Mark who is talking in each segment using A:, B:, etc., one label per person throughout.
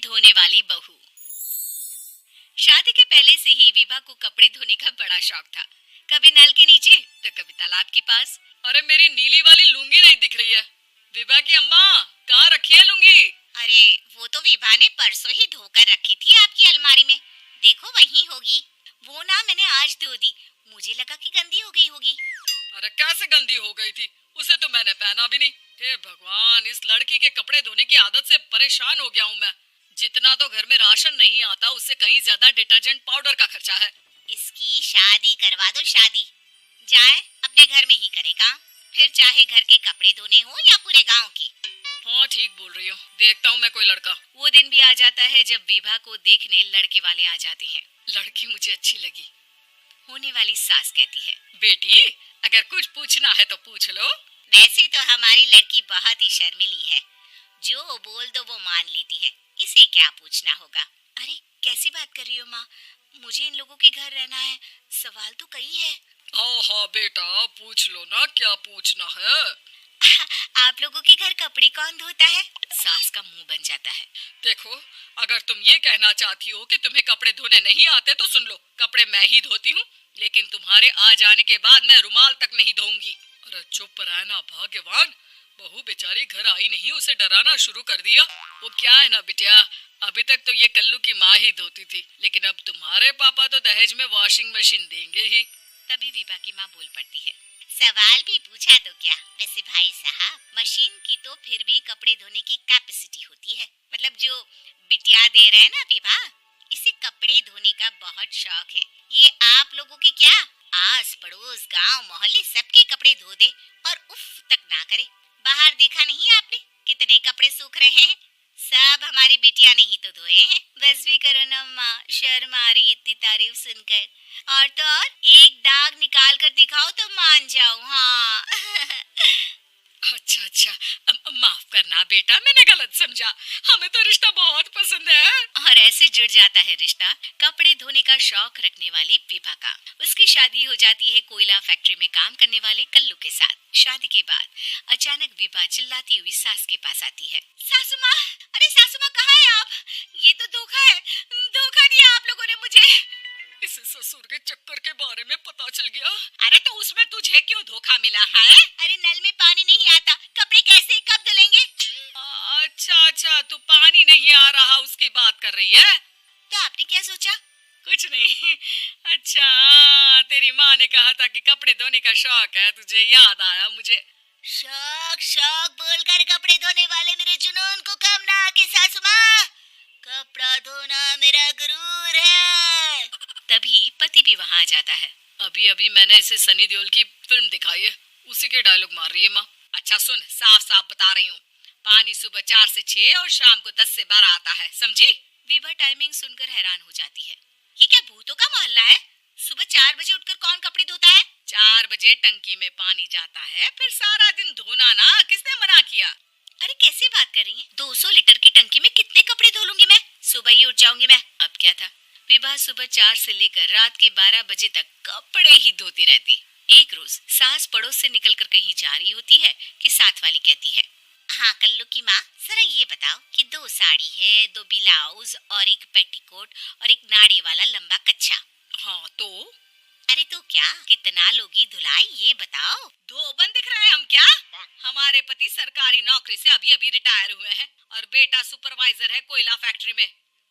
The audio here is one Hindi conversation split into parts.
A: धोने वाली बहू। शादी के पहले से ही विभा को कपड़े धोने का बड़ा शौक था। कभी नल के नीचे तो कभी तालाब के पास।
B: अरे मेरी नीली वाली लुंगी नहीं दिख रही है। विभा की अम्मा, कहाँ रखी है लुंगी?
A: अरे वो तो विभा ने परसों ही धोकर रखी थी आपकी अलमारी में, देखो वहीं होगी। वो ना मैंने आज धो दी, मुझे लगा कि गंदी हो गई होगी।
B: अरे कैसे गंदी हो गई थी? उसे तो मैंने पहना भी नहीं। हे भगवान, इस लड़की के कपड़े धोने की आदत से परेशान हो गया हूँ मैं। जितना तो घर में राशन नहीं आता, उससे कहीं ज्यादा डिटर्जेंट पाउडर का खर्चा है।
A: इसकी शादी करवा दो, शादी जाए अपने घर में ही करे काम, फिर चाहे घर के कपड़े धोने हो या पूरे गांव के।
B: हाँ ठीक बोल रही हो, देखता हूँ मैं कोई लड़का।
A: वो दिन भी आ जाता है जब विभा को देखने लड़के वाले आ जाते हैं।
B: लड़की मुझे अच्छी लगी।
A: होने वाली सास कहती है,
B: बेटी अगर कुछ पूछना है तो पूछ लो।
A: वैसे तो हमारी लड़की बहुत ही शर्मीली है, जो बोल दो वो मान लेती है, इसे क्या पूछना होगा। अरे कैसी बात कर रही हो माँ, मुझे इन लोगों के घर रहना है, सवाल तो कई है।
B: हाँ हाँ बेटा, पूछ लो ना, क्या पूछना है।
A: आप लोगों के घर कपड़े कौन धोता है? सास का मुंह बन जाता है।
B: देखो, अगर तुम ये कहना चाहती हो कि तुम्हें कपड़े धोने नहीं आते तो सुन लो, कपड़े मैं ही धोती हूँ, लेकिन तुम्हारे आ जाने के बाद मैं रुमाल तक नहीं धोऊंगी। अरे चुप रहना भाग्यवान, बहू बेचारी घर आई नहीं, उसे डराना शुरू कर दिया। वो क्या है ना बिटिया, अभी तक तो ये कल्लू की माँ ही धोती थी, लेकिन अब तुम्हारे पापा तो दहेज में वॉशिंग मशीन देंगे ही।
A: तभी विभा की माँ बोल पड़ती है, सवाल भी पूछा तो क्या, वैसे भाई साहब मशीन की तो फिर भी कपड़े धोने की कैपेसिटी होती है। मतलब जो बिटिया दे रहे हैं ना विभा, इसे कपड़े धोने का बहुत शौक है। ये आप लोगों के क्या, आस पड़ोस गांव मोहल्ले सबके कपड़े धो दे और उफ तक ना करे। बाहर देखा नहीं आपने कितने कपड़े सूख रहे हैं, सब हमारी बिटिया ने ही तो धोए हैं। बस भी करो ना माँ, शर्म आ रही इतनी तारीफ सुनकर। और तो और एक दाग निकाल कर दिखाओ तो मान जाऊं। हाँ
B: अच्छा अच्छा, माफ करना बेटा, मैंने गलत समझा। हमें तो रिश्ता बहुत पसंद है।
A: और ऐसे जुड़ जाता है रिश्ता कपड़े धोने का शौक रखने वाली विभा का। उसकी शादी हो जाती है कोयला फैक्ट्री में काम करने वाले कल्लू के साथ। शादी के बाद अचानक विभा चिल्लाती हुई सास के पास आती है, सासू माँ, अरे सासू माँ कहाँ है आप? ये तो धोखा है, धोखा दिया आप लोगों ने मुझे।
B: इसे ससुर के चक्कर के बारे में पता चल गया।
A: अरे तो उसमें तुझे क्यों धोखा मिला है? अरे नल में पानी नहीं आता, कपड़े कैसे कब धुलेंगे?
B: अच्छा अच्छा, तू पानी नहीं आ रहा उसकी बात कर रही है?
A: तो आपने क्या सोचा?
B: कुछ नहीं। अच्छा, तेरी माँ ने कहा था कि कपड़े धोने का शौक है तुझे, याद आया मुझे।
A: शौक शौक बोलकर कपड़े धोने वाले मेरे जुनून को कम ना आके सासू माँ, कपड़ा धोना मेरा गुरूर है। तभी पति भी वहाँ आ जाता है।
B: अभी अभी मैंने इसे सनी देओल की फिल्म दिखाई है, उसी के डायलॉग मार रही है माँ।
A: अच्छा सुन, साफ साफ बता रही हूँ, पानी सुबह 4 से 6 और शाम को 10 से 12 आता है, समझी? विभा टाइमिंग सुनकर हैरान हो जाती है, ये क्या भूतों का मोहल्ला है? सुबह 4 बजे उठकर कौन कपड़े धोता है? 4 बजे टंकी में पानी जाता है, फिर सारा दिन धोना ना, किसने मना किया? अरे कैसे बात कर रही हैं? 200 लीटर की टंकी में कितने कपड़े धो लूंगी मैं, सुबह ही उठ जाऊंगी मैं। अब क्या था, विभा सुबह 4 से लेकर रात के 12 बजे तक कपड़े ही धोती रहती। एक रोज सास पड़ोस से निकलकर कहीं जा रही होती है कि साथ वाली कहती है, हाँ कल्लू की माँ, जरा ये बताओ कि 2 साड़ी है, 2 ब्लाउज और एक पेटीकोट और एक नाड़े वाला लंबा कच्छा।
B: हाँ तो?
A: अरे तो क्या, कितना लोगी धुलाई ये बताओ। धोबन दिख रहे हैं हम क्या? हमारे पति सरकारी नौकरी से अभी अभी रिटायर हुए हैं और बेटा सुपरवाइजर है कोयला फैक्ट्री में।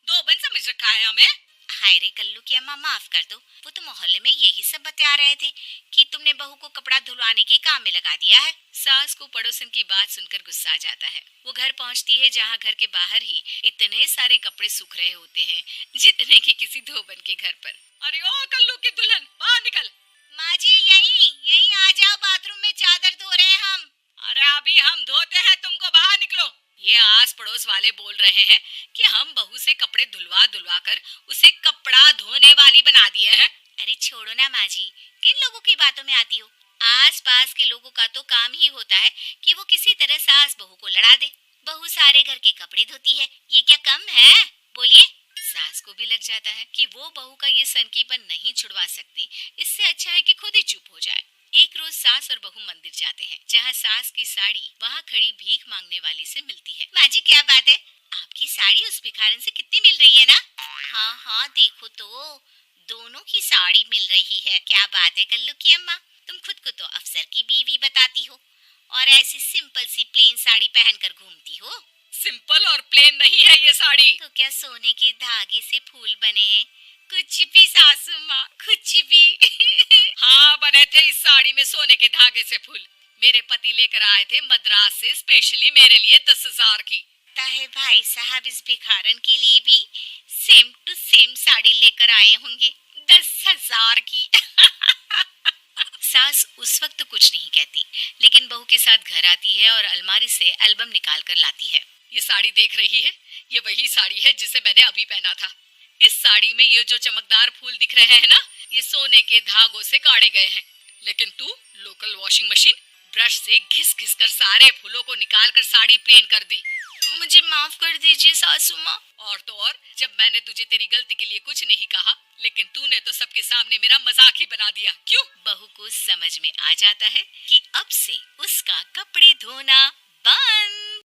A: धोबन समझ रखा है हमें? हाय रे कल्लू की अम्मा, माफ कर दो, वो तो मोहल्ले में यही सब बता रहे थे कि तुमने बहू को कपड़ा धुलवाने के काम में लगा दिया है। सास को पड़ोसन की बात सुनकर गुस्सा आ जाता है। वो घर पहुंचती है जहां घर के बाहर ही इतने सारे कपड़े सूख रहे होते हैं जितने कि किसी धोबन के घर पर।
B: अरे ओ कल्लू की दुल्हन, बाहर निकल।
A: माँ जी यहीं यहीं आ जाओ, बाथरूम में चादर धो रहे हैं हम।
B: अरे अभी हम धोते हैं, तुमको बाहर निकलो।
A: ये आस पड़ोस वाले बोल रहे हैं कि हम बहू से कपड़े धुलवा धुलवा कर उसे कपड़ा धोने वाली बना दिए हैं। अरे छोड़ो ना माँ जी, किन लोगों की बातों में आती हो? आस पास के लोगों का तो काम ही होता है कि वो किसी तरह सास बहू को लड़ा दे। बहू सारे घर के कपड़े धोती है, ये क्या कम है? बोलिए। सास को भी लग जाता है कि वो बहू का ये सनकीपन नहीं छुड़वा सकती, इससे अच्छा है कि खुद ही चुप हो जाए। एक रोज सास और बहू मंदिर जाते हैं, जहाँ सास की साड़ी वहाँ खड़ी भीख मांगने वाली से मिलती है। माँ जी क्या बात है, आपकी साड़ी उस भिखारन से कितनी मिल रही है ना? हाँ हाँ, देखो तो दोनों की साड़ी मिल रही है। क्या बात है कल्लू की अम्मा, तुम खुद को तो अफसर की बीवी बताती हो और ऐसी सिंपल सी प्लेन साड़ी पहनकर घूमती हो।
B: सिंपल और प्लेन नहीं है ये साड़ी।
A: तो क्या सोने के धागे से फूल बने हैं? कुछ भी सासू माँ, कुछ भी।
B: हाँ, बने थे इस साड़ी में सोने के धागे से फूल। मेरे पति लेकर आए थे मद्रास से स्पेशली मेरे लिए 10,000 की।
A: ताहे भाई साहब इस भिखारन के लिए भी सेम टू सेम साड़ी लेकर आए होंगे 10,000 की। सास उस वक्त तो कुछ नहीं कहती, लेकिन बहू के साथ घर आती है और अलमारी से एल्बम निकाल कर लाती है।
B: ये साड़ी देख रही है, ये वही साड़ी है जिसे मैंने अभी पहना था। इस साड़ी में ये जो चमकदार फूल दिख रहे हैं ना, ये सोने के धागों से काटे गए हैं। लेकिन तू लोकल वॉशिंग मशीन ब्रश से घिस घिस कर सारे फूलों को निकाल कर साड़ी प्लेन कर दी।
A: मुझे माफ कर दीजिए सासू माँ।
B: और तो और, जब मैंने तुझे तेरी गलती के लिए कुछ नहीं कहा, लेकिन तूने तो सबके सामने मेरा मजाक ही बना दिया। क्यों?
A: बहू को समझ में आ जाता है कि अब से उसका कपड़े धोना बंद।